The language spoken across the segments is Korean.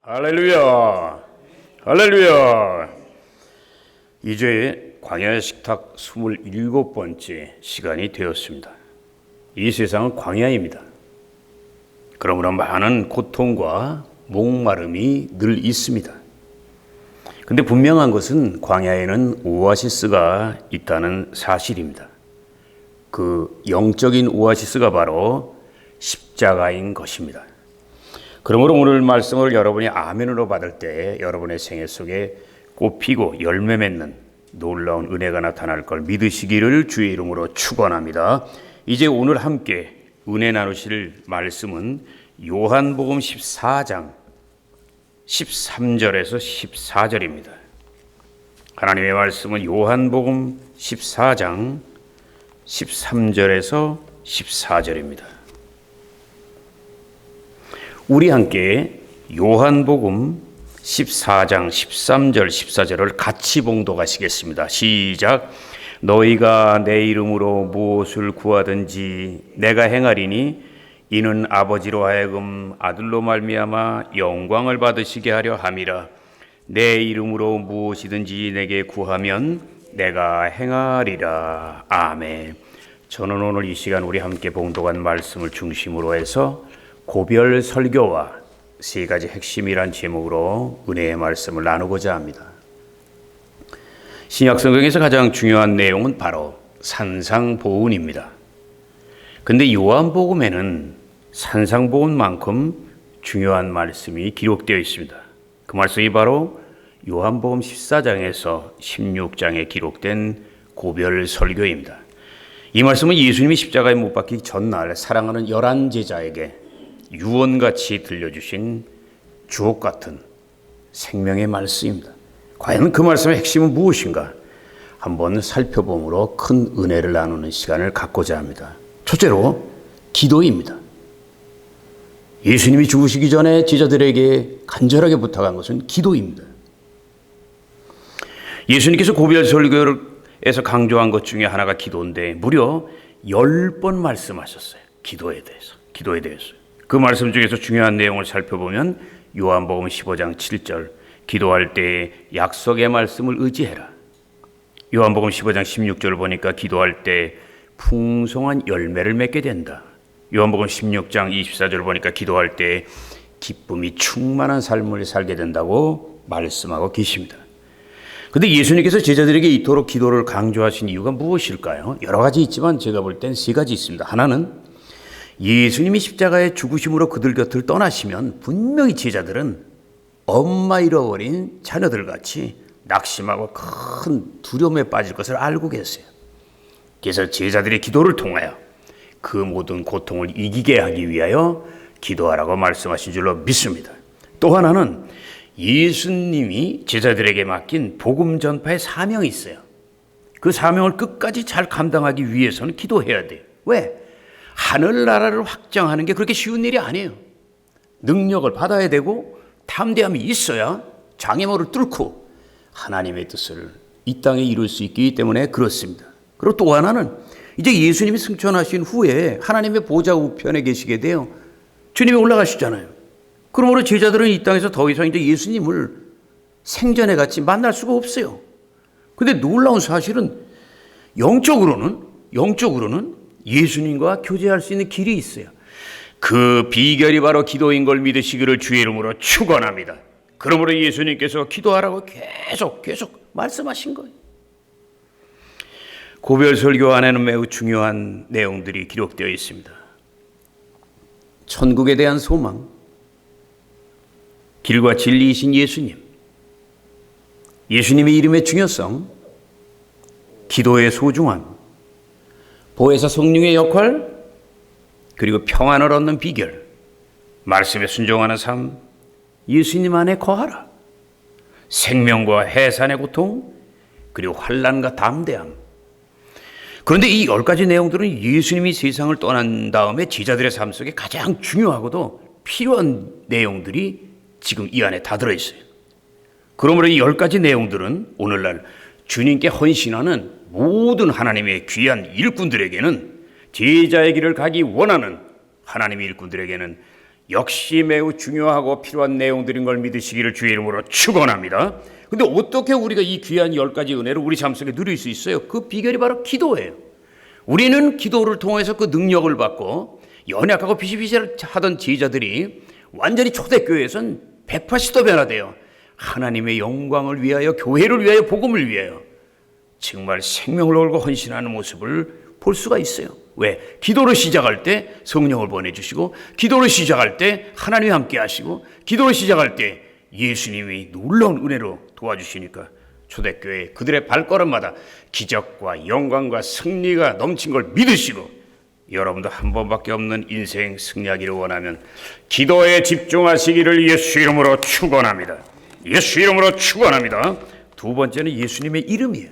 할렐루야, 할렐루야. 이제 광야의 식탁 27번째 시간이 되었습니다. 이 세상은 광야입니다. 그러므로 많은 고통과 목마름이 늘 있습니다. 근데 분명한 것은 광야에는 오아시스가 있다는 사실입니다. 그 영적인 오아시스가 바로 십자가인 것입니다. 그러므로 오늘 말씀을 여러분이 아멘으로 받을 때 여러분의 생애 속에 꽃피고 열매 맺는 놀라운 은혜가 나타날 걸 믿으시기를 주의 이름으로 축원합니다. 이제 오늘 함께 은혜 나누실 말씀은 요한복음 14장 13절에서 14절입니다. 하나님의 말씀은 요한복음 14장 13절에서 14절입니다. 우리 함께 요한복음 14장 13절 14절을 같이 봉독하시겠습니다. 시작. 너희가 내 이름으로 무엇을 구하든지 내가 행하리니 이는 아버지로 하여금 아들로 말미암아 영광을 받으시게 하려 함이라. 내 이름으로 무엇이든지 내게 구하면 내가 행하리라. 아멘. 저는 오늘 이 시간 우리 함께 봉독한 말씀을 중심으로 해서 고별 설교와 세 가지 핵심이란 제목으로 은혜의 말씀을 나누고자 합니다. 신약 성경에서 가장 중요한 내용은 바로 산상보훈입니다. 근데 요한복음에는 산상보훈만큼 중요한 말씀이 기록되어 있습니다. 그 말씀이 바로 요한복음 14장에서 16장에 기록된 고별 설교입니다. 이 말씀은 예수님이 십자가에 못 박히기 전날 사랑하는 11 제자에게 유언같이 들려주신 주옥같은 생명의 말씀입니다. 과연 그 말씀의 핵심은 무엇인가? 한번 살펴봄으로 큰 은혜를 나누는 시간을 갖고자 합니다. 첫째로 기도입니다. 예수님이 죽으시기 전에 제자들에게 간절하게 부탁한 것은 기도입니다. 예수님께서 고별 설교에서 강조한 것 중에 하나가 기도인데 무려 10번 말씀하셨어요. 기도에 대해서. 그 말씀 중에서 중요한 내용을 살펴보면 요한복음 15장 7절 기도할 때 약속의 말씀을 의지해라. 요한복음 15장 16절을 보니까 기도할 때 풍성한 열매를 맺게 된다. 요한복음 16장 24절을 보니까 기도할 때 기쁨이 충만한 삶을 살게 된다고 말씀하고 계십니다. 그런데 예수님께서 제자들에게 이토록 기도를 강조하신 이유가 무엇일까요? 여러 가지 있지만 제가 볼 땐 세 가지 있습니다. 하나는 예수님이 십자가의 죽으심으로 그들 곁을 떠나시면 분명히 제자들은 엄마 잃어버린 자녀들 같이 낙심하고 큰 두려움에 빠질 것을 알고 계세요. 그래서 제자들의 기도를 통하여 그 모든 고통을 이기게 하기 위하여 기도하라고 말씀하신 줄로 믿습니다. 또 하나는 예수님이 제자들에게 맡긴 복음 전파의 사명이 있어요. 그 사명을 끝까지 잘 감당하기 위해서는 기도해야 돼요. 왜? 하늘나라를 확장하는 게 그렇게 쉬운 일이 아니에요. 능력을 받아야 되고 담대함이 있어야 장애물을 뚫고 하나님의 뜻을 이 땅에 이룰 수 있기 때문에 그렇습니다. 그리고 또 하나는 이제 예수님이 승천하신 후에 하나님의 보좌 우편에 계시게 돼요. 주님이 올라가시잖아요. 그러므로 제자들은 이 땅에서 더 이상 이제 예수님을 생전에 같이 만날 수가 없어요. 근데 놀라운 사실은 영적으로는 예수님과 교제할 수 있는 길이 있어요. 그 비결이 바로 기도인 걸 믿으시기를 주의 이름으로 축원합니다. 그러므로 예수님께서 기도하라고 계속 말씀하신 거예요. 고별 설교 안에는 매우 중요한 내용들이 기록되어 있습니다. 천국에 대한 소망, 길과 진리이신 예수님, 예수님의 이름의 중요성, 기도의 소중함, 보혜사 성령의 역할, 그리고 평안을 얻는 비결, 말씀에 순종하는 삶, 예수님 안에 거하라, 생명과 해산의 고통, 그리고 환난과 담대함. 그런데 이 10가지 내용들은 예수님이 세상을 떠난 다음에 제자들의 삶 속에 가장 중요하고도 필요한 내용들이 지금 이 안에 다 들어있어요. 그러므로 이 10가지 내용들은 오늘날 주님께 헌신하는 모든 하나님의 귀한 일꾼들에게는, 제자의 길을 가기 원하는 하나님의 일꾼들에게는 역시 매우 중요하고 필요한 내용들인 걸 믿으시기를 주의 이름으로 축원합니다. 근데 어떻게 우리가 이 귀한 10가지 은혜를 우리 삶 속에 누릴 수 있어요? 그 비결이 바로 기도예요. 우리는 기도를 통해서 그 능력을 받고 연약하고 비실비실하던 제자들이 완전히 초대교회에선 180도 변화돼요. 하나님의 영광을 위하여, 교회를 위하여, 복음을 위하여 정말 생명을 걸고 헌신하는 모습을 볼 수가 있어요. 왜? 기도를 시작할 때 성령을 보내주시고, 기도를 시작할 때 하나님이 함께 하시고, 기도를 시작할 때 예수님이 놀라운 은혜로 도와주시니까 초대교회 그들의 발걸음마다 기적과 영광과 승리가 넘친 걸 믿으시고, 여러분도 한 번밖에 없는 인생 승리하기를 원하면 기도에 집중하시기를 예수 이름으로 축원합니다. 예수 이름으로 축원합니다. 두 번째는 예수님의 이름이에요.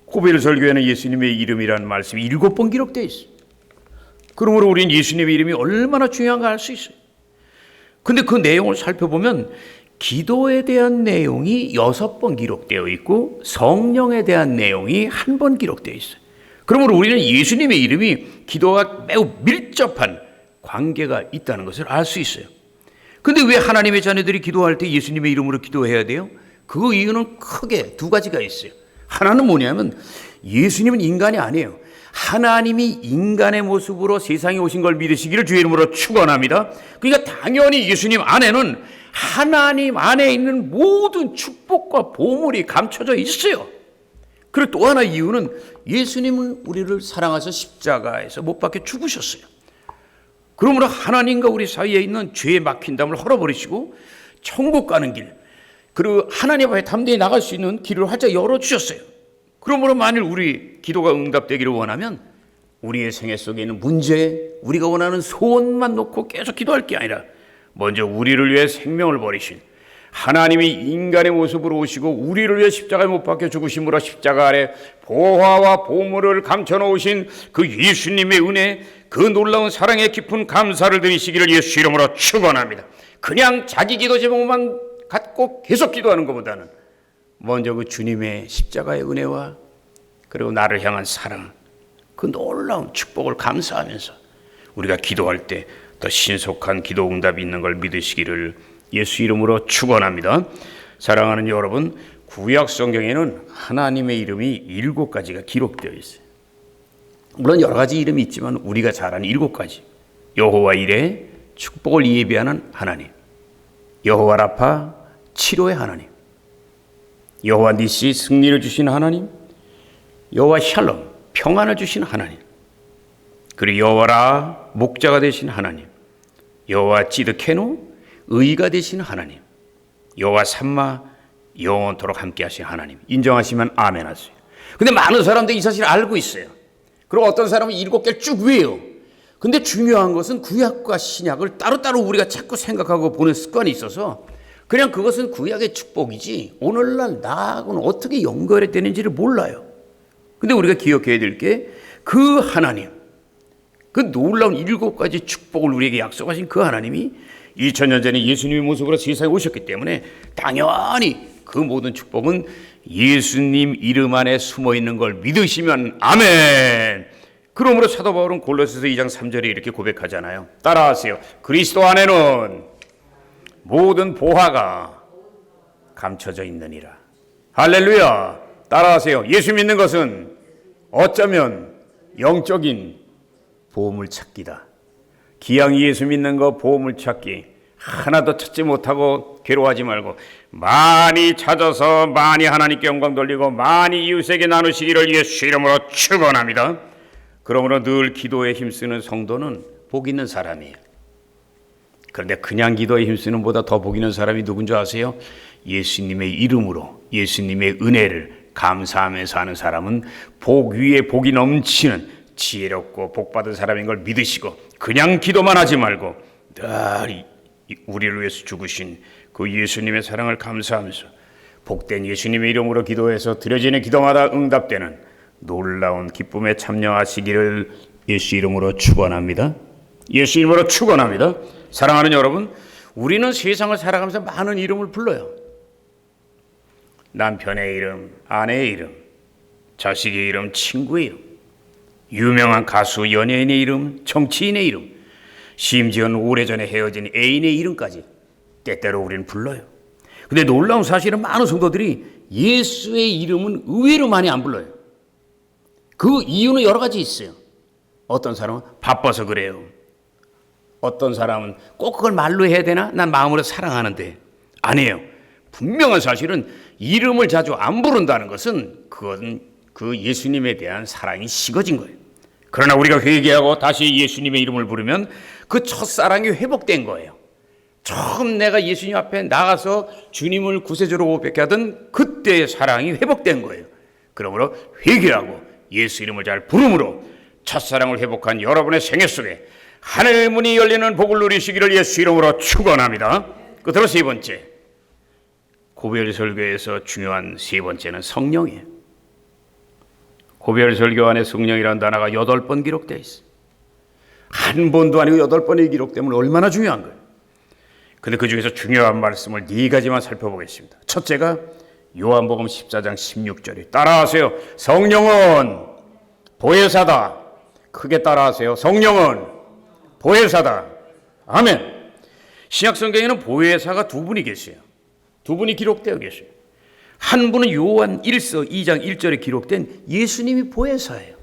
고베르 설교에는 예수님의 이름이라는 말씀이 7번 기록되어 있어요. 그러므로 우리는 예수님의 이름이 얼마나 중요한가 알 수 있어요. 근데 그 내용을 살펴보면 기도에 대한 내용이 6번 기록되어 있고 성령에 대한 내용이 1번 기록되어 있어요. 그러므로 우리는 예수님의 이름이 기도와 매우 밀접한 관계가 있다는 것을 알 수 있어요. 근데 왜 하나님의 자녀들이 기도할 때 예수님의 이름으로 기도해야 돼요? 그 이유는 크게 2가지가 있어요. 하나는 뭐냐면 예수님은 인간이 아니에요. 하나님이 인간의 모습으로 세상에 오신 걸 믿으시기를 주의 이름으로 축원합니다. 그러니까 당연히 예수님 안에는 하나님 안에 있는 모든 축복과 보물이 감춰져 있어요. 그리고 또 하나 이유는 예수님은 우리를 사랑하셔서 십자가에서 못 박혀 죽으셨어요. 그러므로 하나님과 우리 사이에 있는 죄에 막힌 담을 헐어버리시고 천국 가는 길, 그리고 하나님 앞에 담대히 나갈 수 있는 길을 활짝 열어주셨어요. 그러므로 만일 우리 기도가 응답되기를 원하면 우리의 생애 속에 있는 문제, 우리가 원하는 소원만 놓고 계속 기도할 게 아니라 먼저 우리를 위해 생명을 버리신 하나님이 인간의 모습으로 오시고 우리를 위해 십자가에 못 박혀 죽으심으로 십자가 아래 보화와 보물을 감춰 놓으신 그 예수님의 은혜, 그 놀라운 사랑의 깊은 감사를 드리시기를 예수 이름으로 축원합니다. 그냥 자기 기도 제목만 갖고 계속 기도하는 것보다는 먼저 그 주님의 십자가의 은혜와 그리고 나를 향한 사랑, 그 놀라운 축복을 감사하면서 우리가 기도할 때 더 신속한 기도 응답이 있는 걸 믿으시기를 예수 이름으로 축원합니다. 사랑하는 여러분, 구약 성경에는 하나님의 이름이 7가지가 기록되어 있어요. 물론 여러 가지 이름이 있지만 우리가 잘 아는 7가지. 여호와 이레, 축복을 예비하는 하나님. 여호와 라파, 치료의 하나님. 여호와 니시, 승리를 주신 하나님. 여호와 샬롬, 평안을 주신 하나님. 그리고 여호와 라, 목자가 되신 하나님. 여호와 찌드케노, 의가 되신 하나님. 여호와 삼마, 영원토록 함께 하신 하나님. 인정하시면 아멘 하세요. 근데 많은 사람들이 이 사실을 알고 있어요. 그리고 어떤 사람은 7개를 쭉 외워요. 근데 중요한 것은 구약과 신약을 따로따로 우리가 자꾸 생각하고 보는 습관이 있어서 그냥 그것은 구약의 축복이지 오늘날 나하고는 어떻게 연결이 되는지를 몰라요. 근데 우리가 기억해야 될 게 그 하나님, 그 놀라운 7가지 축복을 우리에게 약속하신 그 하나님이 2000년 전에 예수님의 모습으로 세상에 오셨기 때문에 당연히 그 모든 축복은 예수님 이름 안에 숨어 있는 걸 믿으시면 아멘. 그러므로 사도 바울은 골로새서 2장 3절에 이렇게 고백하잖아요. 따라하세요. 그리스도 안에는 모든 보화가 감춰져 있느니라. 할렐루야. 따라하세요. 예수 믿는 것은 어쩌면 영적인 보물찾기다. 기왕 예수 믿는 거 보물찾기 하나도 찾지 못하고 괴로워하지 말고 많이 찾아서 많이 하나님께 영광 돌리고 많이 이웃에게 나누시기를 예수 이름으로 축원합니다. 그러므로 늘 기도에 힘쓰는 성도는 복 있는 사람이에요. 그런데 그냥 기도에 힘쓰는 보다 더 복 있는 사람이 누군지 아세요? 예수님의 이름으로 예수님의 은혜를 감사하면서 하는 사람은 복 위에 복이 넘치는 지혜롭고 복받은 사람인 걸 믿으시고 그냥 기도만 하지 말고 늘 우리를 위해서 죽으신 그 예수님의 사랑을 감사하면서 복된 예수님의 이름으로 기도해서 드려지는 기도마다 응답되는 놀라운 기쁨에 참여하시기를 예수 이름으로 축원합니다. 예수 이름으로 축원합니다. 사랑하는 여러분, 우리는 세상을 살아가면서 많은 이름을 불러요. 남편의 이름, 아내의 이름, 자식의 이름, 친구의 이름, 유명한 가수, 연예인의 이름, 정치인의 이름, 심지어는 오래전에 헤어진 애인의 이름까지 때때로 우리는 불러요. 근데 놀라운 사실은 많은 성도들이 예수의 이름은 의외로 많이 안 불러요. 그 이유는 여러 가지 있어요. 어떤 사람은 바빠서 그래요. 어떤 사람은 꼭 그걸 말로 해야 되나? 난 마음으로 사랑하는데. 아니에요. 분명한 사실은 이름을 자주 안 부른다는 것은 그건 그 예수님에 대한 사랑이 식어진 거예요. 그러나 우리가 회개하고 다시 예수님의 이름을 부르면 그 첫사랑이 회복된 거예요. 처음 내가 예수님 앞에 나가서 주님을 구세주로 고백해 하던 그때의 사랑이 회복된 거예요. 그러므로 회개하고 예수 이름을 잘 부름으로 첫사랑을 회복한 여러분의 생애 속에 하늘 문이 열리는 복을 누리시기를 예수 이름으로 축원합니다. 끝으로 세 번째, 고별 설교에서 중요한 세 번째는 성령이에요. 고별 설교 안에 성령이라는 단어가 8번 기록되어 있어요. 한 번도 아니고 8번이 기록되면 얼마나 중요한 거예요. 근데 그 중에서 중요한 말씀을 4가지만 살펴보겠습니다. 첫째가 요한복음 14장 16절이 따라하세요. 성령은 보혜사다. 크게 따라하세요. 성령은 보혜사다. 아멘. 신약 성경에는 보혜사가 2분이 계세요. 2분이 기록되어 계세요. 한 분은 요한 1서 2장 1절에 기록된 예수님이 보혜사예요.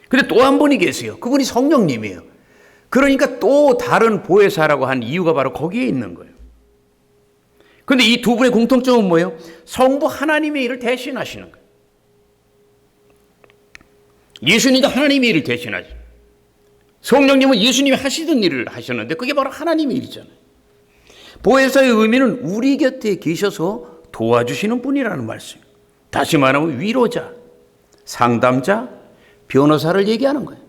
근데 또 한 분이 계세요. 그분이 성령님이에요. 그러니까 또 다른 보혜사라고 한 이유가 바로 거기에 있는 거예요. 그런데 이 2분의 공통점은 뭐예요? 성부 하나님의 일을 대신하시는 거예요. 예수님도 하나님의 일을 대신하죠. 성령님은 예수님이 하시던 일을 하셨는데 그게 바로 하나님의 일이잖아요. 보혜사의 의미는 우리 곁에 계셔서 도와주시는 분이라는 말씀이에요. 다시 말하면 위로자, 상담자, 변호사를 얘기하는 거예요.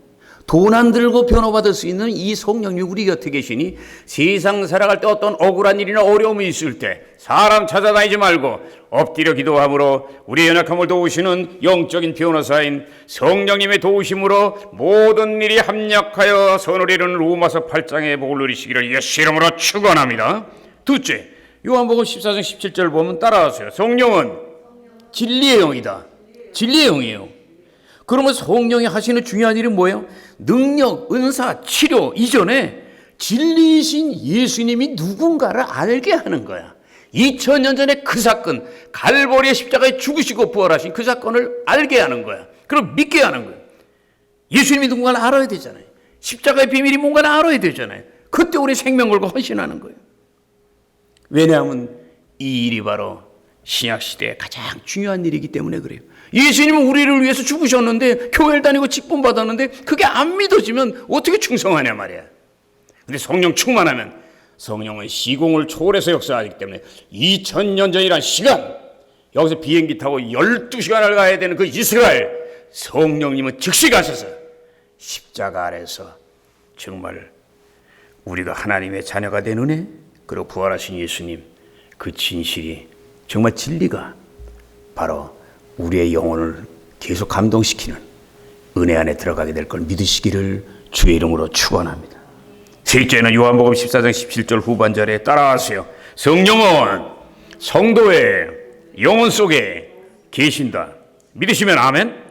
돈 안 들고 변호받을 수 있는 이 성령이 우리 곁에 계시니 세상 살아갈 때 어떤 억울한 일이나 어려움이 있을 때 사람 찾아다니지 말고 엎드려 기도함으로 우리의 연약함을 도우시는 영적인 변호사인 성령님의 도우심으로 모든 일이 합력하여 선을 이루는 로마서 8장의 복을 누리시기를 예수 이름으로 축원합니다. 둘째, 요한복음 14장 17절 보면 따라하세요. 성령은 진리의 영이다. 진리의 영이에요. 그러면 성령이 하시는 중요한 일은 뭐예요? 능력, 은사, 치료 이전에 진리이신 예수님이 누군가를 알게 하는 거야. 2000년 전에 그 사건, 갈보리의 십자가에 죽으시고 부활하신 그 사건을 알게 하는 거야. 그럼 믿게 하는 거야. 예수님이 누군가를 알아야 되잖아요. 십자가의 비밀이 뭔가를 알아야 되잖아요. 그때 우리 생명 걸고 헌신하는 거예요. 왜냐하면 이 일이 바로 신약시대의 가장 중요한 일이기 때문에 그래요. 예수님은 우리를 위해서 죽으셨는데 교회를 다니고 직분 받았는데 그게 안 믿어지면 어떻게 충성하냐 말이야. 근데 성령 충만하면 성령은 시공을 초월해서 역사하기 때문에 2000년 전이란 시간, 여기서 비행기 타고 12시간을 가야 되는 그 이스라엘, 성령님은 즉시 가셔서 십자가 아래서 정말 우리가 하나님의 자녀가 된 은혜, 그리고 부활하신 예수님, 그 진실이 정말 진리가 바로 우리의 영혼을 계속 감동시키는 은혜 안에 들어가게 될 걸 믿으시기를 주의 이름으로 축원합니다. 셋째는 요한복음 14장 17절 후반절에 따라하세요. 성령은 성도의 영혼 속에 계신다. 믿으시면 아멘.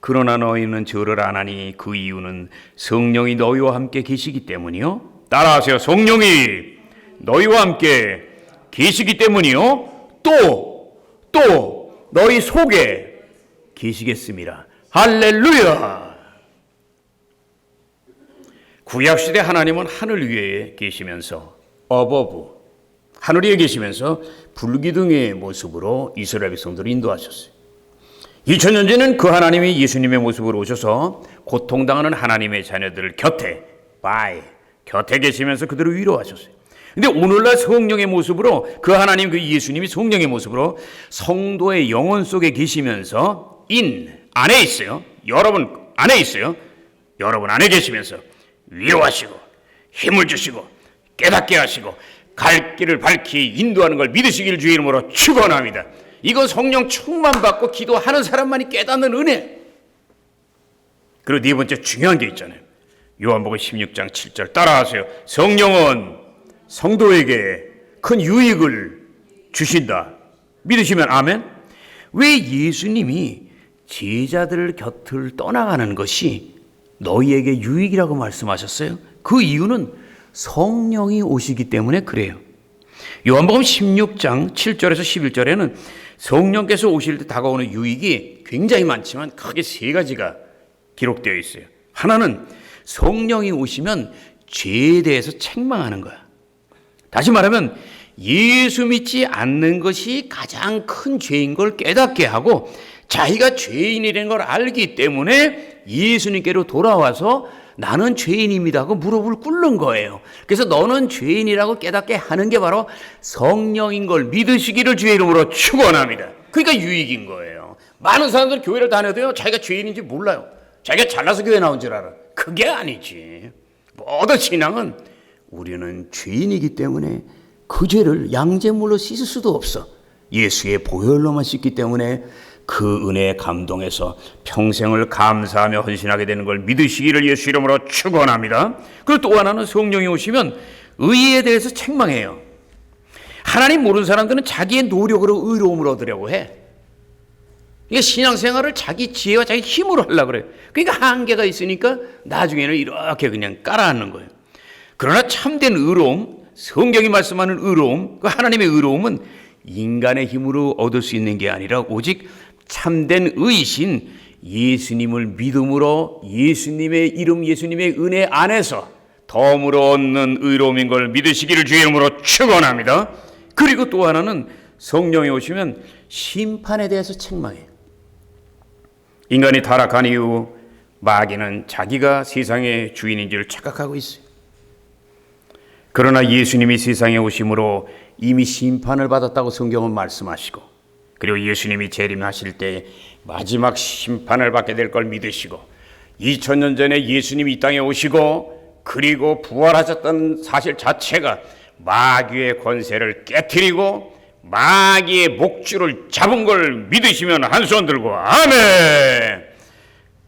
그러나 너희는 저를 안 하니 그 이유는 성령이 너희와 함께 계시기 때문이요. 따라하세요. 성령이 너희와 함께 계시기 때문이요. 또 너희 속에 계시겠습니다. 할렐루야. 구약시대 하나님은 하늘 위에 계시면서 어버브, 하늘 위에 계시면서 불기둥의 모습으로 이스라엘 백성들을 인도하셨어요. 2000년 전에는 그 하나님이 예수님의 모습으로 오셔서 고통당하는 하나님의 자녀들을 곁에 계시면서 그들을 위로하셨어요. 근데 오늘날 성령의 모습으로 그 하나님 그 예수님이 성령의 모습으로 성도의 영혼 속에 계시면서 안에 있어요. 여러분 안에 있어요. 여러분 안에 계시면서 위로하시고 힘을 주시고 깨닫게 하시고 갈 길을 밝히 인도하는 걸 믿으시기를 주의 이름으로 축원합니다. 이건 성령 충만받고 기도하는 사람만이 깨닫는 은혜. 그리고 네 번째 중요한 게 있잖아요. 요한복음 16장 7절 따라하세요. 성령은 성도에게 큰 유익을 주신다. 믿으시면 아멘. 왜 예수님이 제자들 곁을 떠나가는 것이 너희에게 유익이라고 말씀하셨어요? 그 이유는 성령이 오시기 때문에 그래요. 요한복음 16장 7절에서 11절에는 성령께서 오실 때 다가오는 유익이 굉장히 많지만 크게 세 가지가 기록되어 있어요. 하나는 성령이 오시면 죄에 대해서 책망하는 거야. 다시 말하면 예수 믿지 않는 것이 가장 큰 죄인 걸 깨닫게 하고 자기가 죄인이라는 걸 알기 때문에 예수님께로 돌아와서 나는 죄인입니다 하고 무릎을 꿇는 거예요. 그래서 너는 죄인이라고 깨닫게 하는 게 바로 성령인 걸 믿으시기를 주의 이름으로 축원합니다. 그러니까 유익인 거예요. 많은 사람들 교회를 다녀도요, 자기가 죄인인지 몰라요. 자기가 잘나서 교회 나온 줄 알아. 그게 아니지. 모든 신앙은 우리는 죄인이기 때문에 그 죄를 양제물로 씻을 수도 없어. 예수의 보혈로만 씻기 때문에 그 은혜에 감동해서 평생을 감사하며 헌신하게 되는 걸 믿으시기를 예수 이름으로 축원합니다. 그리고 또 하나는 성령이 오시면 의에 대해서 책망해요. 하나님 모르는 사람들은 자기의 노력으로 의로움을 얻으려고 해. 이게 신앙생활을 자기 지혜와 자기 힘으로 하려고 그래요. 그러니까 한계가 있으니까 나중에는 이렇게 그냥 깔아앉는 거예요. 그러나 참된 의로움, 성경이 말씀하는 의로움, 그 하나님의 의로움은 인간의 힘으로 얻을 수 있는 게 아니라 오직 참된 의신 예수님을 믿음으로 예수님의 이름, 예수님의 은혜 안에서 덤으로 얻는 의로움인 걸 믿으시기를 주의 이름으로 축원합니다. 그리고 또 하나는 성령이 오시면 심판에 대해서 책망해요. 인간이 타락한 이후 마귀는 자기가 세상의 주인인 줄 착각하고 있어요. 그러나 예수님이 세상에 오심으로 이미 심판을 받았다고 성경은 말씀하시고, 그리고 예수님이 재림하실 때 마지막 심판을 받게 될 걸 믿으시고, 2000년 전에 예수님이 이 땅에 오시고 그리고 부활하셨다는 사실 자체가 마귀의 권세를 깨트리고 마귀의 목줄을 잡은 걸 믿으시면 한 손 들고 아멘.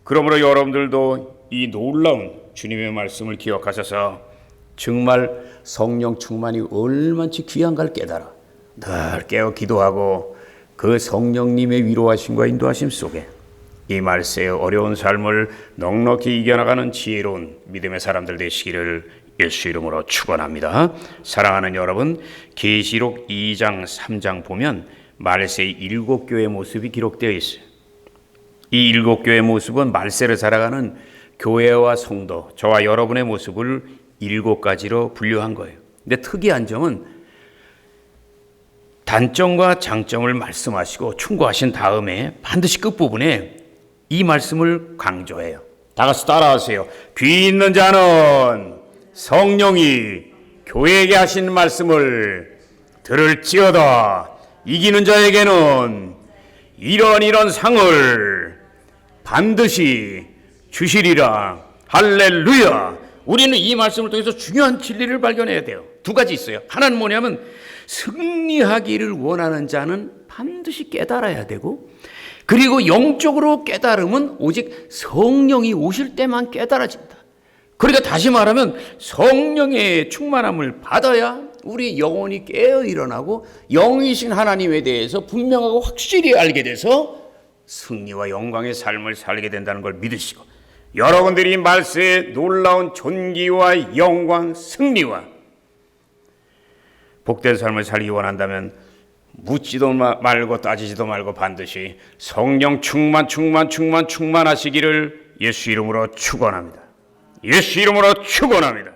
그러므로 여러분들도 이 놀라운 주님의 말씀을 기억하셔서 정말 성령 충만이 얼마나 귀한가를 깨달아 늘 깨어 기도하고 그 성령님의 위로하심과 인도하심 속에 이 말세의 어려운 삶을 넉넉히 이겨나가는 지혜로운 믿음의 사람들 되시기를 예수 이름으로 축원합니다. 사랑하는 여러분, 계시록 2장 3장 보면 말세의 7교회의 모습이 기록되어 있어요. 이 7교회의 모습은 말세를 살아가는 교회와 성도, 저와 여러분의 모습을 7가지로 분류한 거예요. 근데 특이한 점은 단점과 장점을 말씀하시고 충고하신 다음에 반드시 끝부분에 이 말씀을 강조해요. 다 같이 따라하세요. 귀 있는 자는 성령이 교회에게 하신 말씀을 들을지어다. 이기는 자에게는 이런 상을 반드시 주시리라. 할렐루야. 우리는 이 말씀을 통해서 중요한 진리를 발견해야 돼요. 두 가지 있어요. 하나는 뭐냐면 승리하기를 원하는 자는 반드시 깨달아야 되고, 그리고 영적으로 깨달음은 오직 성령이 오실 때만 깨달아진다. 그러니까 다시 말하면 성령의 충만함을 받아야 우리 영혼이 깨어 일어나고 영이신 하나님에 대해서 분명하고 확실히 알게 돼서 승리와 영광의 삶을 살게 된다는 걸 믿으시고, 여러분들이 말세의 놀라운 존귀와 영광, 승리와 복된 삶을 살기 원한다면 묻지도 말고 따지지도 말고 반드시 성령 충만하시기를 예수 이름으로 축원합니다. 예수 이름으로 축원합니다.